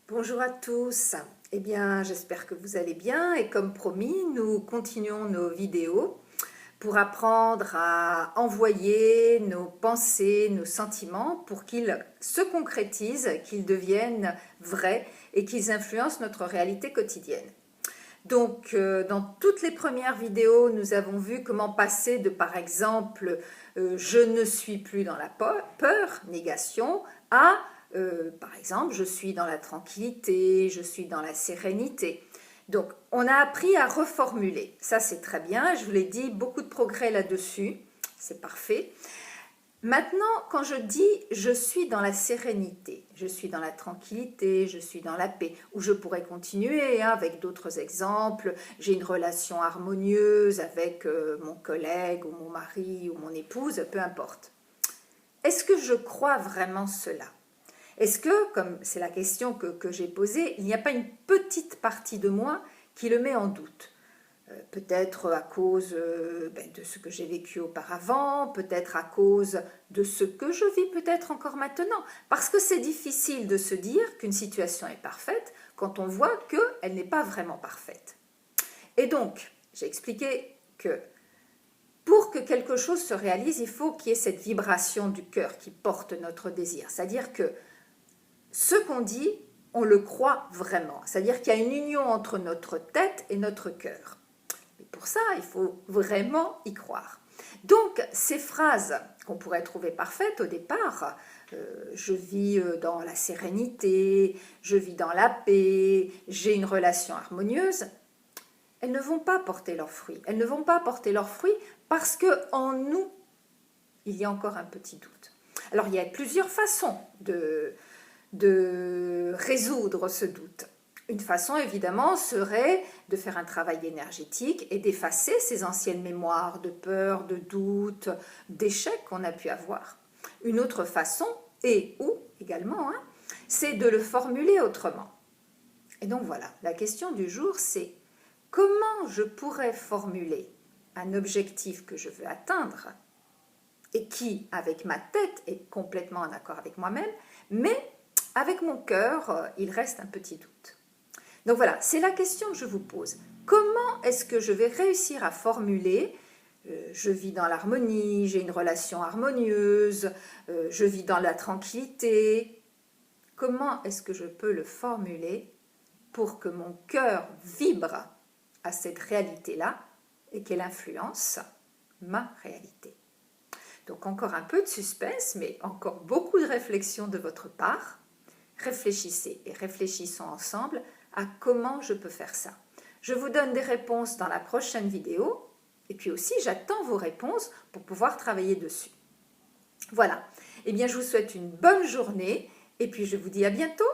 Bonjour à tous, eh bien j'espère que vous allez bien et comme promis nous continuons nos vidéos pour apprendre à envoyer nos pensées, nos sentiments pour qu'ils se concrétisent, qu'ils deviennent vrais et qu'ils influencent notre réalité quotidienne. Donc dans toutes les premières vidéos nous avons vu comment passer de par exemple je ne suis plus dans la peur, négation, à par exemple, je suis dans la tranquillité, je suis dans la sérénité. Donc, on a appris à reformuler. Ça, c'est très bien. Je vous l'ai dit, beaucoup de progrès là-dessus. C'est parfait. Maintenant, quand je dis je suis dans la sérénité, je suis dans la tranquillité, je suis dans la paix, ou je pourrais continuer avec d'autres exemples, j'ai une relation harmonieuse avec mon collègue ou mon mari ou mon épouse, peu importe. Est-ce que je crois vraiment cela ? Est-ce que, comme c'est la question que j'ai posée, il n'y a pas une petite partie de moi qui le met en doute ? Peut-être à cause de ce que j'ai vécu auparavant, peut-être à cause de ce que je vis peut-être encore maintenant. Parce que c'est difficile de se dire qu'une situation est parfaite quand on voit qu'elle n'est pas vraiment parfaite. Et donc, j'ai expliqué que pour que quelque chose se réalise, il faut qu'il y ait cette vibration du cœur qui porte notre désir. C'est-à-dire que ce qu'on dit, on le croit vraiment. C'est-à-dire qu'il y a une union entre notre tête et notre cœur. Mais pour ça, il faut vraiment y croire. Donc, ces phrases qu'on pourrait trouver parfaites au départ, je vis dans la sérénité, je vis dans la paix, j'ai une relation harmonieuse, elles ne vont pas porter leurs fruits. Elles ne vont pas porter leurs fruits parce qu'en nous, il y a encore un petit doute. Alors, il y a plusieurs façons de résoudre ce doute. Une façon, évidemment, serait de faire un travail énergétique et d'effacer ces anciennes mémoires de peur, de doute, d'échecs qu'on a pu avoir. Une autre façon, également, c'est de le formuler autrement. Et donc voilà, la question du jour, c'est comment je pourrais formuler un objectif que je veux atteindre et qui, avec ma tête, est complètement en accord avec moi-même, mais avec mon cœur, il reste un petit doute. Donc voilà, c'est la question que je vous pose. Comment est-ce que je vais réussir à formuler je vis dans l'harmonie, j'ai une relation harmonieuse, je vis dans la tranquillité. Comment est-ce que je peux le formuler pour que mon cœur vibre à cette réalité-là et qu'elle influence ma réalité ? Donc encore un peu de suspense, mais encore beaucoup de réflexion de votre part. Réfléchissez et réfléchissons ensemble à comment je peux faire ça. Je vous donne des réponses dans la prochaine vidéo et puis aussi j'attends vos réponses pour pouvoir travailler dessus. Voilà, eh bien je vous souhaite une bonne journée et puis je vous dis à bientôt.